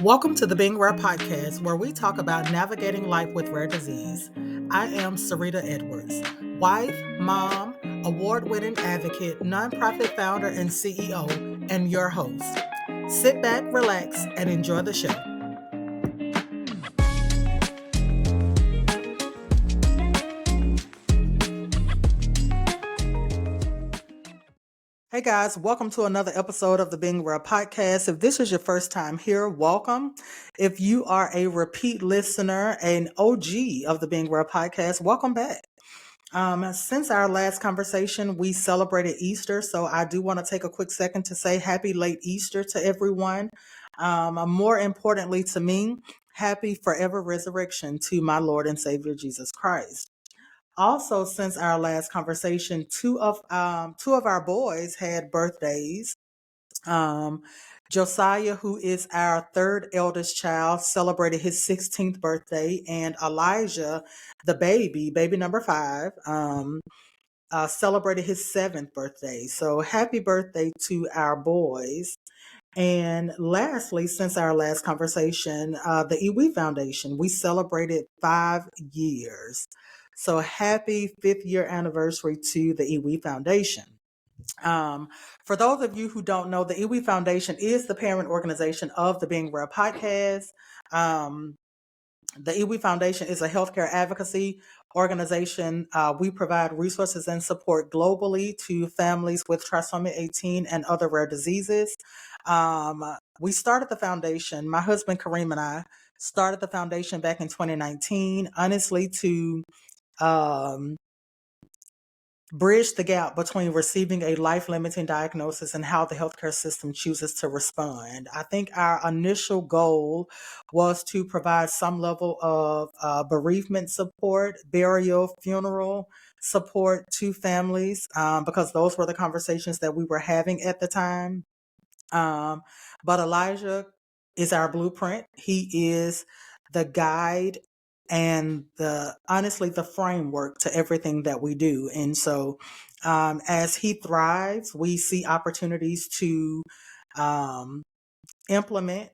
Welcome to the Being Rare podcast, where we talk about navigating life with rare disease. I am Sarita Edwards, wife, mom, award winning advocate, nonprofit founder, and CEO, and your host. Sit back, relax, and enjoy the show. Hey guys, welcome to another episode of the Being Rare podcast. If this is your first time here, welcome. If you are a repeat listener, an OG of the Being Rare podcast, welcome back. Since our last conversation, we celebrated Easter, so I do want to take a quick second to say happy late Easter to everyone. More importantly to me, happy forever resurrection to my Lord and Savior Jesus Christ. Also, since our last conversation, two of our boys had birthdays. Um, Josiah, who is our third eldest child, celebrated his 16th birthday, and Elijah, the baby number 5, celebrated his 7th birthday. So happy birthday to our boys. And lastly, since our last conversation, the E.WE Foundation, we celebrated 5 years. So happy 5th year anniversary to the E.WE Foundation. Um, for those of you who don't know, the E.WE Foundation is the parent organization of the Being Rare podcast. Um, the E.WE Foundation is a healthcare advocacy organization. We provide resources and support globally to families with trisomy 18 and other rare diseases. We started the foundation, my husband Kareem and I started the foundation back in 2019, honestly, to um, bridge the gap between receiving a life-limiting diagnosis and how the healthcare system chooses to respond. I think our initial goal was to provide some level of bereavement support, burial, funeral support to families, because those were the conversations that we were having at the time. Um, but Elijah is our blueprint. He is the guide and honestly the framework to everything that we do. And so as he thrives, we see opportunities to um, implement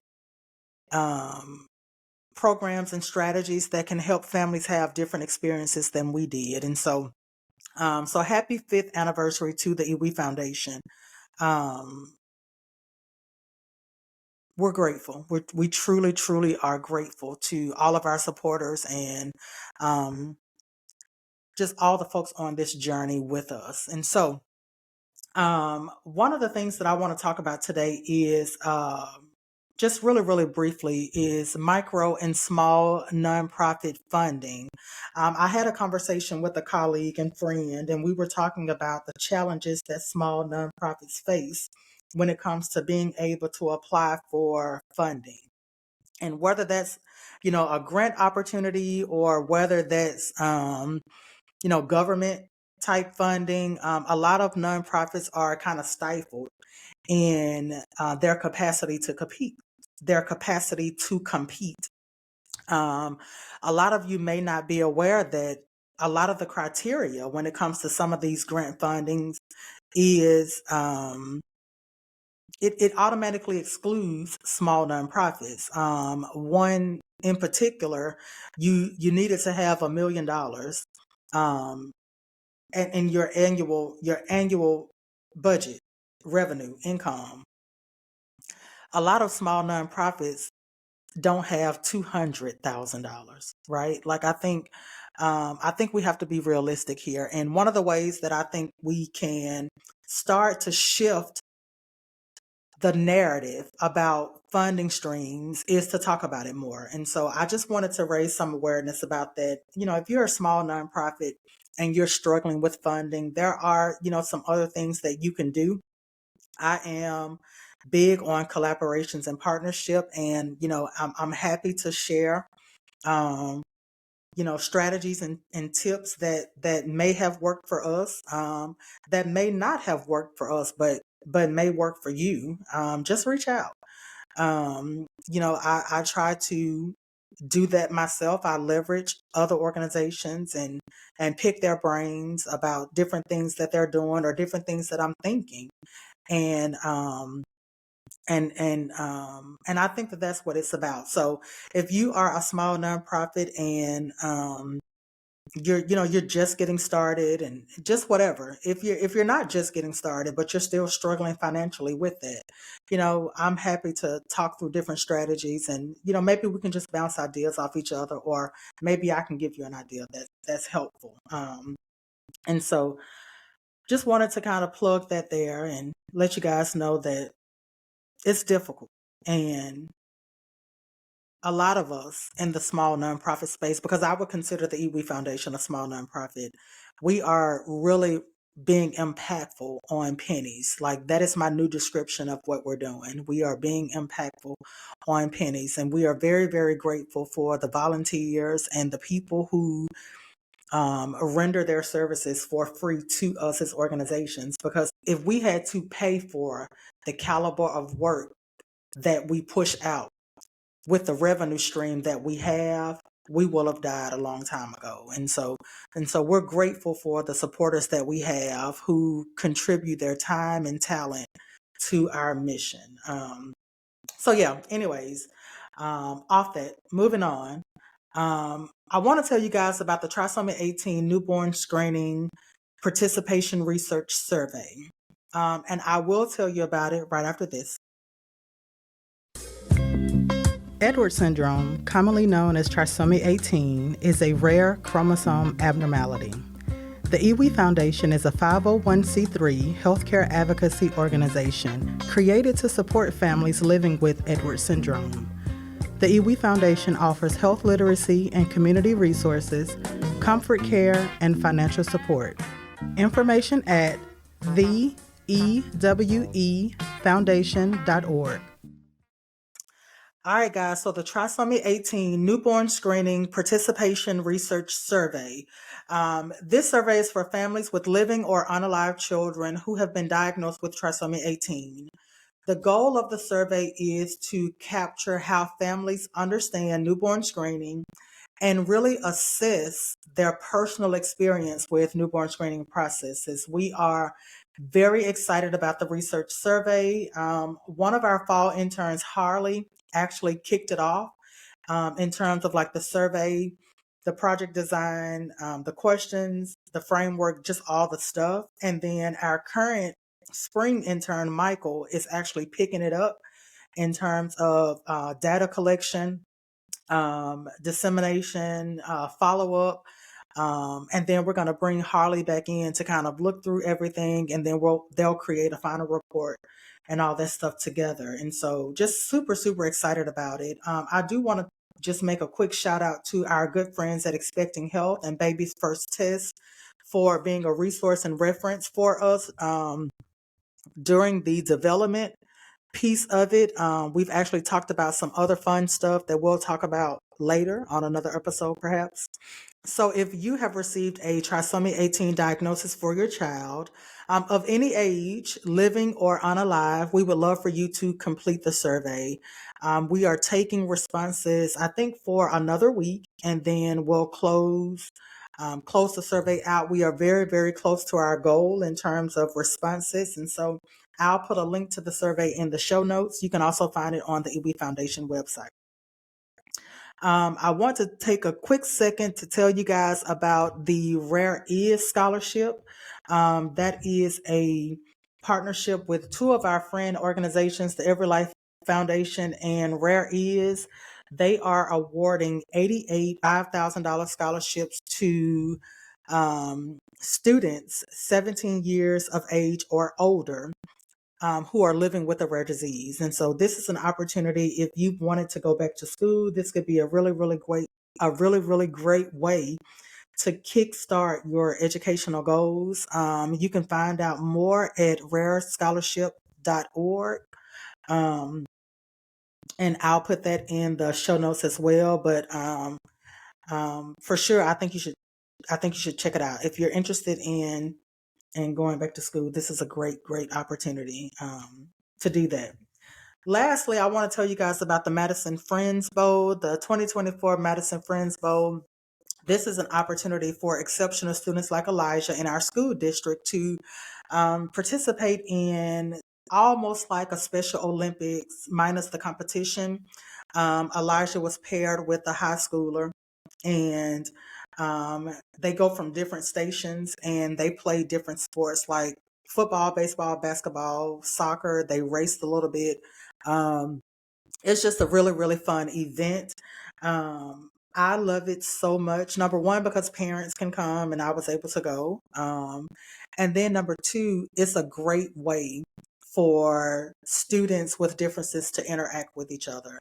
um, programs and strategies that can help families have different experiences than we did. And so happy 5th anniversary to the E.WE Foundation. Um, we're grateful. We truly, truly are grateful to all of our supporters and um, just all the folks on this journey with us. And so, one of the things that I want to talk about today is just really, really briefly is micro and small nonprofit funding. I had a conversation with a colleague and friend, and we were talking about the challenges that small nonprofits face when it comes to being able to apply for funding. And whether that's, a grant opportunity or whether that's, government type funding, a lot of nonprofits are kind of stifled in their capacity to compete. Their capacity to compete. Um, a lot of you may not be aware that a lot of the criteria when it comes to some of these grant fundings is it automatically excludes small nonprofits. One in particular, you needed to have $1 million um, in your annual budget revenue income. A lot of small nonprofits don't have $200,000, right? Like I think we have to be realistic here, and one of the ways that I think we can start to shift the narrative about funding streams is to talk about it more. And so I just wanted to raise some awareness about that. If you're a small nonprofit and you're struggling with funding, there are, some other things that you can do. I am big on collaborations and partnership, and, I'm happy to share, um, strategies and tips that may have worked for us, that may not have worked for us, but may work for you. Just reach out. I try to do that myself. I leverage other organizations and pick their brains about different things that they're doing or different things that I'm thinking. And and I think that that's what it's about. So if you are a small nonprofit and you're just getting started and just whatever, if you're not just getting started but you're still struggling financially with it, I'm happy to talk through different strategies, and maybe we can just bounce ideas off each other, or maybe I can give you an idea that's helpful. And so just wanted to kind of plug that there and let you guys know that it's difficult. And a lot of us in the small nonprofit space, because I would consider the E.WE Foundation a small nonprofit, we are really being impactful on pennies. Like, that is my new description of what we're doing. We are being impactful on pennies, and we are very, very grateful for the volunteers and the people who render their services for free to us as organizations. Because if we had to pay for the caliber of work that we push out with the revenue stream that we have, we will have died a long time ago. And so we're grateful for the supporters that we have who contribute their time and talent to our mission. So yeah, anyways, off that, moving on. I want to tell you guys about the Trisomy 18 Newborn Screening Participation Research Survey. And I will tell you about it right after this. Edwards syndrome, commonly known as trisomy 18, is a rare chromosome abnormality. The E.WE Foundation is a 501c3 healthcare advocacy organization created to support families living with Edwards syndrome. The E.WE Foundation offers health literacy and community resources, comfort care, and financial support. Information at theewefoundation.org. All right, guys, so the Trisomy 18 Newborn Screening Participation Research Survey. This survey is for families with living or unalive children who have been diagnosed with Trisomy 18. The goal of the survey is to capture how families understand newborn screening and really assess their personal experience with newborn screening processes. We are very excited about the research survey. One of our fall interns, Harley, actually kicked it off in terms of like the survey, the project design, the questions, the framework, just all the stuff. And then our current spring intern, Michael, is actually picking it up in terms of data collection, dissemination, follow-up. And then we're going to bring Harley back in to kind of look through everything, and then they'll create a final report and all that stuff together. And so just super, super excited about it. I do want to just make a quick shout out to our good friends at Expecting Health and Baby's First Test for being a resource and reference for us during the development piece of it. We've actually talked about some other fun stuff that we'll talk about later on another episode, perhaps. So if you have received a trisomy 18 diagnosis for your child of any age, living or unalive, we would love for you to complete the survey. We are taking responses, I think, for another week, and then we'll close the survey out. We are very, very close to our goal in terms of responses. And so I'll put a link to the survey in the show notes. You can also find it on the E.WE Foundation website. I want to take a quick second to tell you guys about the Rare Is Scholarship. That is a partnership with two of our friend organizations, the EveryLife Foundation and Rare Is. They are awarding 88 $5,000 scholarships to students 17 years of age or older who are living with a rare disease. And so this is an opportunity. If you wanted to go back to school, this could be a really, really great way to kickstart your educational goals. You can find out more at rarescholarship.org. And I'll put that in the show notes as well. But for sure, I think you should check it out. If you're interested in going back to school, this is a great opportunity to do that. Lastly, I want to tell you guys about the Madison Friends Bowl, the 2024 Madison Friends Bowl. This is an opportunity for exceptional students like Elijah in our school district to participate in almost like a Special Olympics minus the competition. Elijah was paired with a high schooler, and they go from different stations and they play different sports like football, baseball, basketball, soccer. They raced a little bit. Um, it's just a really, really fun event. I love it so much. Number one, because parents can come and I was able to go. And then number two, it's a great way for students with differences to interact with each other.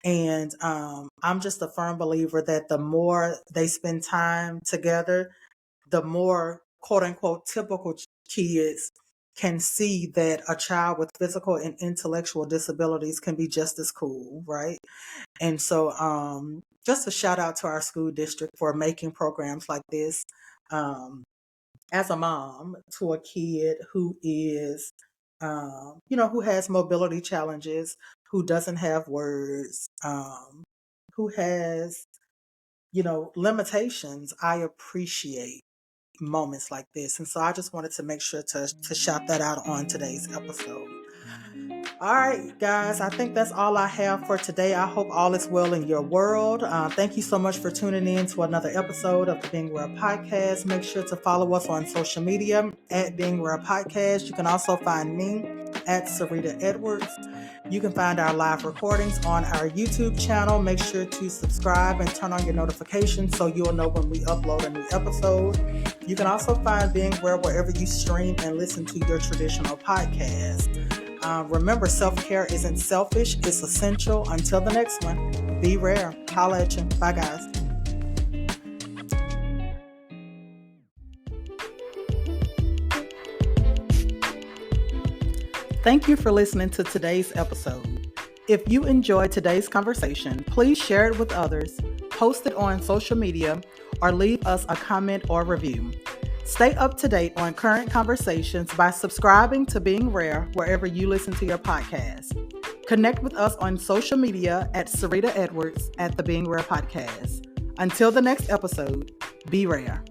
And I'm just a firm believer that the more they spend time together, the more quote unquote typical kids can see that a child with physical and intellectual disabilities can be just as cool, right? And so just a shout out to our school district for making programs like this. Um, as a mom to a kid who is, who has mobility challenges, who doesn't have words, who has, limitations, I appreciate moments like this. And so I just wanted to make sure to shout that out on today's episode. All right, guys, I think that's all I have for today. I hope all is well in your world. Thank you so much for tuning in to another episode of the Being Rare Podcast. Make sure to follow us on social media at Being Rare Podcast. You can also find me at Sarita Edwards. You can find our live recordings on our YouTube channel. Make sure to subscribe and turn on your notifications so you'll know when we upload a new episode. You can also find Being Rare wherever you stream and listen to your traditional podcast. Remember, self-care isn't selfish, it's essential. Until the next one, be rare. Holla at you. Bye, guys. Thank you for listening to today's episode. If you enjoyed today's conversation, please share it with others, post it on social media, or leave us a comment or review. Stay up to date on current conversations by subscribing to Being Rare wherever you listen to your podcast. Connect with us on social media at Sarita Edwards at the Being Rare Podcast. Until the next episode, be rare.